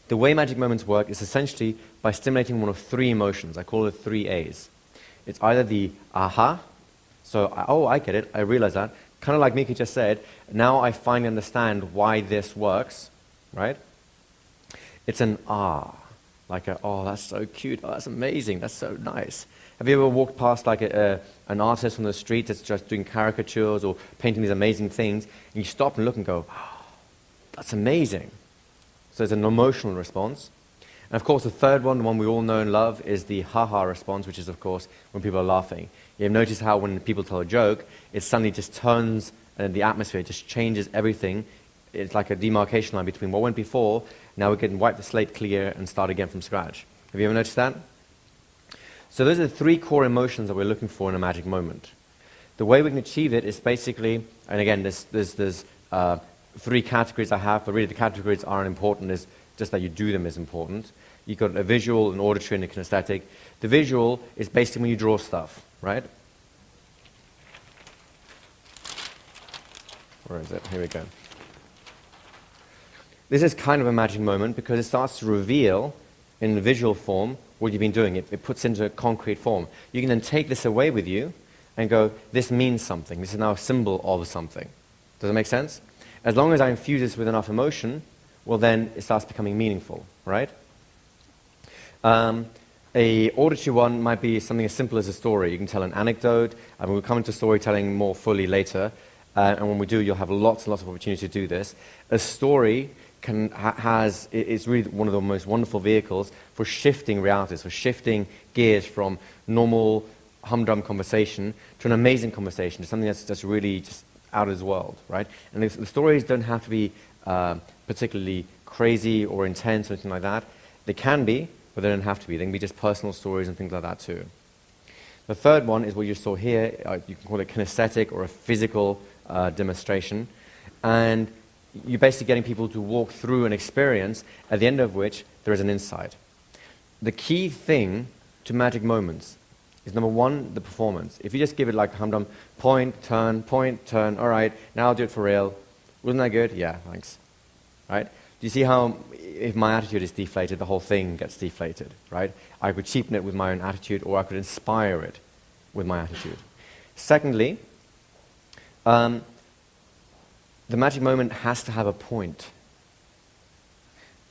The way magic moments work is essentially by stimulating one of three emotions. I call it 3 A's. It's either the aha, so, oh, I get it, I realize that. Kind of like Miki just said, now I finally understand why this works, right? It's an ah, like a, oh, that's so cute, oh, that's amazing, that's so nice. Have you ever walked past like an artist on the street that's just doing caricatures or painting these amazing things, and you stop and look and go, oh, that's amazing. So it's an emotional response. And of course, the third one, the one we all know and love, is the ha-ha response, which is, of course, when people are laughing. You've noticed how when people tell a joke, it suddenly just turns the atmosphere, it just changes everything. It's like a demarcation line between what went before, now we can wipe the slate clear and start again from scratch. Have you ever noticed that? So those are the three core emotions that we're looking for in a magic moment. The way we can achieve it is basically, and again, there's three categories I have, but really the categories aren't important, it's just that you do them is important. You've got a visual, an auditory, and a kinesthetic. The visual is basically when you draw stuff, right? Where is it? Here we go. This is kind of a magic moment because it starts to reveal in the visual form what you've been doing. It puts into a concrete form. You can then take this away with you and go, this means something. This is now a symbol of something. Does that make sense? As long as I infuse this with enough emotion, well then it starts becoming meaningful, right? A auditory one might be something as simple as a story. You can tell an anecdote, and we'll come into storytelling more fully later, and when we do, you'll have lots and lots of opportunity to do this. A story is really one of the most wonderful vehicles for shifting realities, for shifting gears from normal humdrum conversation to an amazing conversation, to something that's really just out of this world, right? And the stories don't have to be particularly crazy or intense or anything like that. They can be, but they don't have to be. They can be just personal stories and things like that too. The third one is what you saw here. You can call it kinesthetic or a physical demonstration. And you're basically getting people to walk through an experience at the end of which there is an insight. The key thing to magic moments is, number one, the performance. If you just give it like humdrum, point, turn, all right, now I'll do it for real. Wasn't that good? Yeah, thanks. Right? Do you see how if my attitude is deflated, the whole thing gets deflated, right? I could cheapen it with my own attitude, or I could inspire it with my attitude. Secondly, the magic moment has to have a point.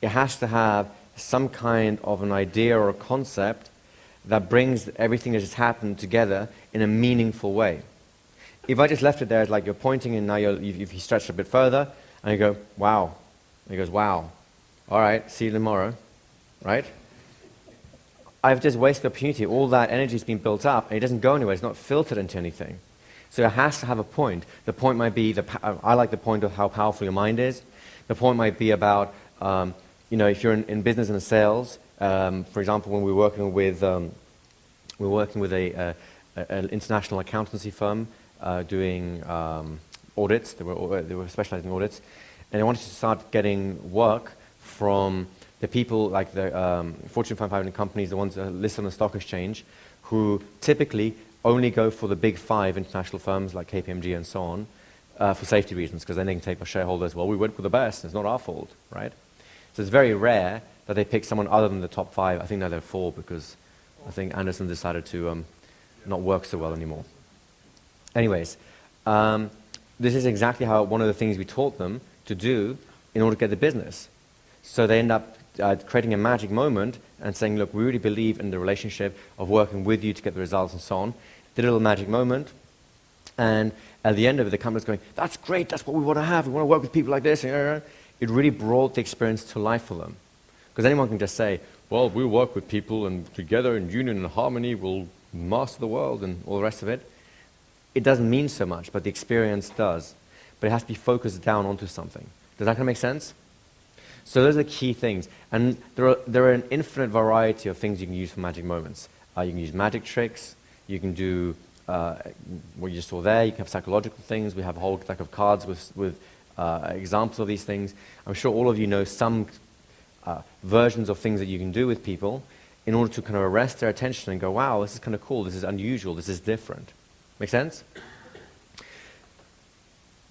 It has to have some kind of an idea or a concept that brings everything that has happened together in a meaningful way. If I just left it there as like you're pointing and now you've stretched a bit further, and you go, wow. And he goes, wow. All right, see you tomorrow, right? I've just wasted the opportunity. All that energy has been built up, and it doesn't go anywhere. It's not filtered into anything. So it has to have a point. The point might be, I like the point of how powerful your mind is. The point might be about, if you're in business and sales, for example, when we're working with an international accountancy firm doing audits. They were specializing in audits, and they wanted to start getting work from the people like the Fortune 500 companies, the ones that are listed on the stock exchange, who typically only go for the big 5 international firms like KPMG and so on for safety reasons, because then they can take our shareholders, well, we went with the best, it's not our fault, right? So it's very rare that they pick someone other than the top 5. I think now they're 4 because I think Anderson decided to not work so well anymore. Anyways, this is exactly how one of the things we taught them to do in order to get the business. So they end up creating a magic moment and saying, look, we really believe in the relationship of working with you to get the results and so on. Did a little magic moment, and at the end of it, the company's going, that's great, that's what we want to have, we want to work with people like this. It really brought the experience to life for them. Because anyone can just say, well, we'll work with people and together in union and harmony we'll master the world and all the rest of it. It doesn't mean so much, but the experience does. But it has to be focused down onto something. Does that kind of make sense? So those are the key things. And there are an infinite variety of things you can use for magic moments. You can use magic tricks. You can do what you just saw there. You can have psychological things. We have a whole deck of cards with examples of these things. I'm sure all of you know some versions of things that you can do with people in order to kind of arrest their attention and go, wow, this is kind of cool. This is unusual. This is different. Make sense?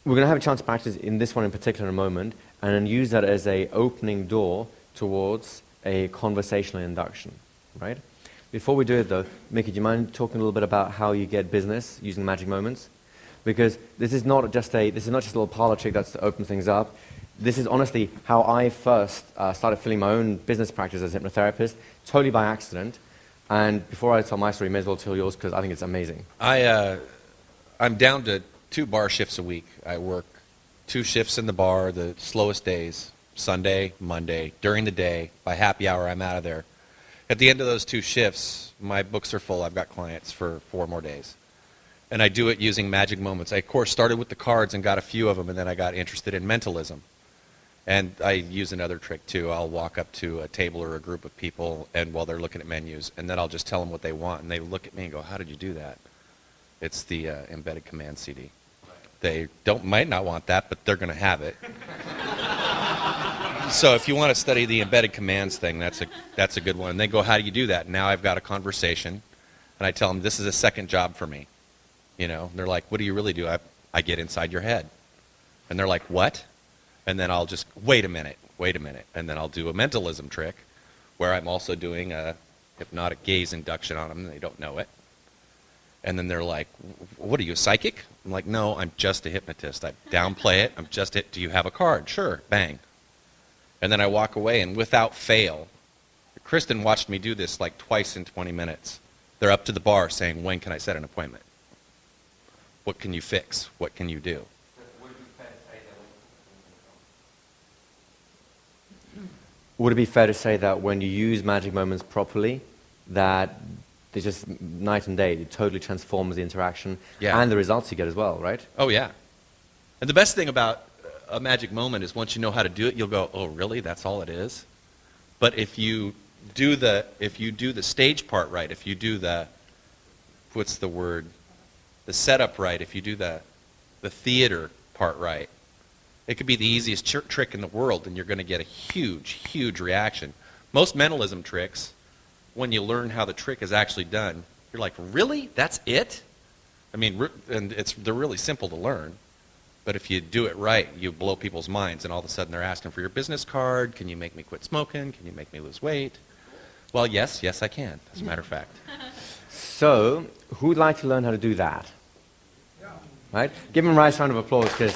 We're going to have a chance to practice in this one in particular in a moment, and then use that as an opening door towards a conversational induction, right? Before we do it though, Mickey, do you mind talking a little bit about how you get business using magic moments? Because this is not just a little parlor trick that's to open things up. This is honestly how I first started filling my own business practice as a hypnotherapist, totally by accident. And before I tell my story, you may as well tell yours because I think it's amazing. I'm down to 2 bar shifts a week. I work 2 shifts in the bar, the slowest days, Sunday, Monday, during the day. By happy hour, I'm out of there. At the end of those 2 shifts, my books are full. I've got clients for 4 more days. And I do it using magic moments. I, of course, started with the cards and got a few of them, and then I got interested in mentalism. And I use another trick, too. I'll walk up to a table or a group of people, and while they're looking at menus, and then I'll just tell them what they want, and they look at me and go, how did you do that? It's the embedded command CD. They might not want that, but they're going to have it. So if you want to study the embedded commands thing, that's a good one. And they go, how do you do that? Now I've got a conversation, and I tell them, this is a second job for me. You know, they're like, what do you really do? I get inside your head. And they're like, what? And then I'll just, wait a minute. And then I'll do a mentalism trick where I'm also doing a hypnotic gaze induction on them, and they don't know it. And then they're like, what are you, a psychic? I'm like, no, I'm just a hypnotist. I downplay it. I'm just it. Do you have a card? Sure. Bang. And then I walk away, and without fail, Kristen watched me do this like twice in 20 minutes. They're up to the bar saying, when can I set an appointment? What can you fix? What can you do? Would it be fair to say that when you use magic moments properly, that it's just night and day? It totally transforms the interaction and the results you get as well, right? Oh, yeah. And the best thing about a magic moment is once you know how to do it, you'll go, oh, really? That's all it is? But if you do the stage part right, if you do the, what's the word? The setup right, if you do the theater part right, it could be the easiest trick in the world, and you're going to get a huge, huge reaction. Most mentalism tricks, when you learn how the trick is actually done, you're like, really? That's it? I mean, and they're really simple to learn. But if you do it right, you blow people's minds, and all of a sudden they're asking for your business card. Can you make me quit smoking? Can you make me lose weight? Well, yes, I can, as a matter of fact. So, who would like to learn how to do that? Right? Give him a nice round of applause, because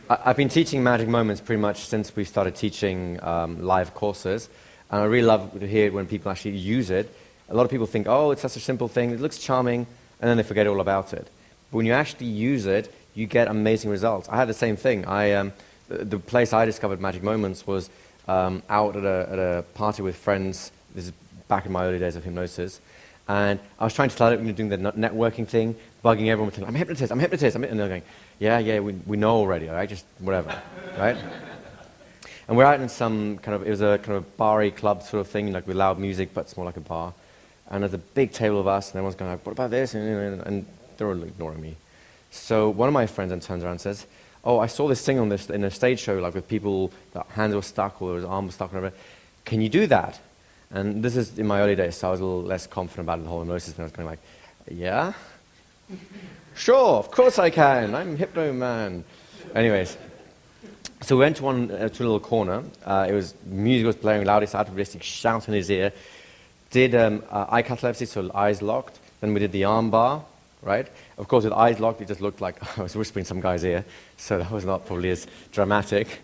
I've been teaching magic moments pretty much since we started teaching live courses, and I really love to hear it when people actually use it. A lot of people think, oh, it's such a simple thing, it looks charming, and then they forget all about it. But when you actually use it, you get amazing results. I had the same thing. The place I discovered magic moments was out at a party with friends. This is back in my early days of hypnosis. And I was trying to tell them, doing the networking thing, bugging everyone, saying, I'm a hypnotist, I'm a hypnotist. And they're going, yeah, we know already, all right? Just whatever, right? And we're out in some it was a kind of bar-y club sort of thing, like with loud music, but it's more like a bar. And there's a big table of us, and everyone's going, what about this? And they're all ignoring me. So one of my friends then turns around and says, oh, I saw this thing on this in a stage show, like with people, their hands were stuck or their arms were stuck, or whatever. Can you do that? And this is in my early days, so I was a little less confident about the whole hypnosis thing. I was kind of like, yeah? Sure, of course I can. I'm Hypno Man. Anyways, so we went to a little corner. Music was playing loudest, I had to basically shout in his ear. Did eye catalepsy, so eyes locked. Then we did the arm bar, right? Of course, with eyes locked, it just looked like I was whispering some guy's ear, so that was not probably as dramatic.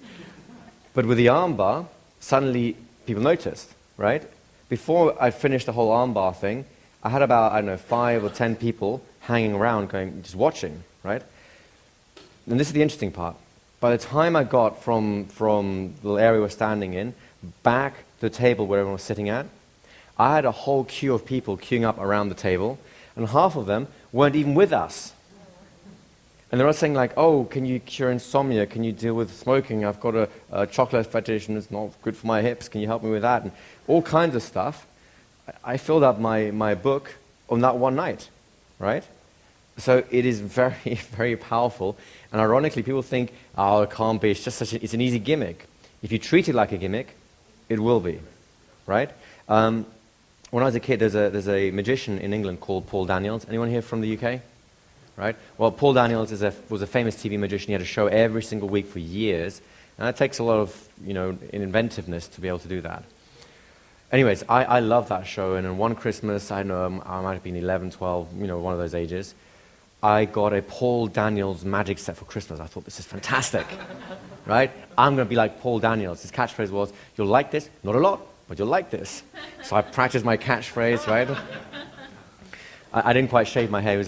But with the arm bar, suddenly people noticed, right? Before I finished the whole arm bar thing, I had about, 5 or 10 people hanging around going, just watching, right? And this is the interesting part. By the time I got from the area we're standing in, back to the table where everyone was sitting at, I had a whole queue of people queuing up around the table, and half of them weren't even with us. And they're all saying like, oh, can you cure insomnia? Can you deal with smoking? I've got a chocolate fetish and it's not good for my hips. Can you help me with that? And all kinds of stuff. I filled up my book on that one night, right? So it is very, very powerful. And ironically, people think, oh, it can't be. It's just it's an easy gimmick. If you treat it like a gimmick, it will be, right? When I was a kid, there's a magician in England called Paul Daniels. Anyone here from the UK? right? Well, Paul Daniels was a famous TV magician. He had a show every single week for years, and it takes a lot of, inventiveness to be able to do that. Anyways, I love that show, and in one Christmas, I know I might have been 11, 12, one of those ages, I got a Paul Daniels magic set for Christmas. I thought, this is fantastic, right? I'm going to be like Paul Daniels. His catchphrase was, you'll like this, not a lot, but you'll like this. So I practiced my catchphrase, right? I didn't quite shave my hair. He was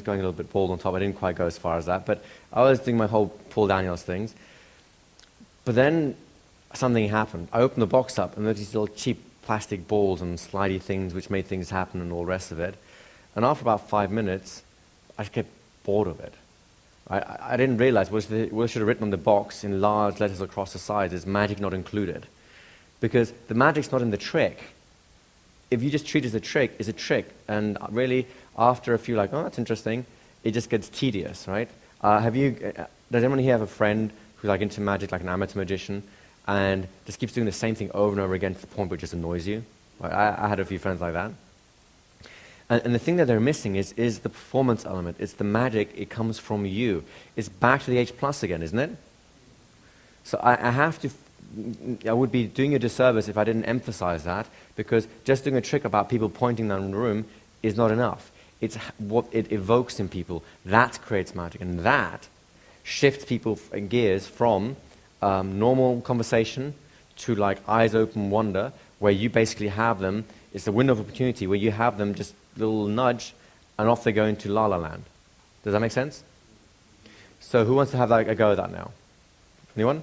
going a little bit bald on top. I didn't quite go as far as that, but I was doing my whole Paul Daniels things. But then something happened. I opened the box up, and there were these little cheap plastic balls and slidey things which made things happen and all the rest of it. And after about 5 minutes, I just kept bored of it. I didn't realize what I should have written on the box in large letters across the sides is magic not included. Because the magic's not in the trick. If you just treat it as a trick, it's a trick. And really, after a few oh, that's interesting, it just gets tedious, right? Does anyone here have a friend who's into magic, like an amateur magician, and just keeps doing the same thing over and over again to the point where it just annoys you? I had a few friends like that. And the thing that they're missing is the performance element. It's the magic. It comes from you. It's back to the H+ again, isn't it? So I would be doing you a disservice if I didn't emphasize that, because just doing a trick about people pointing down the room is not enough. It's what it evokes in people. That creates magic, and that shifts people in gears from normal conversation to eyes open wonder, where you basically have them. It's a window of opportunity where you have them just a little nudge, and off they go into La La Land. Does that make sense? So who wants to have a go at that now? Anyone?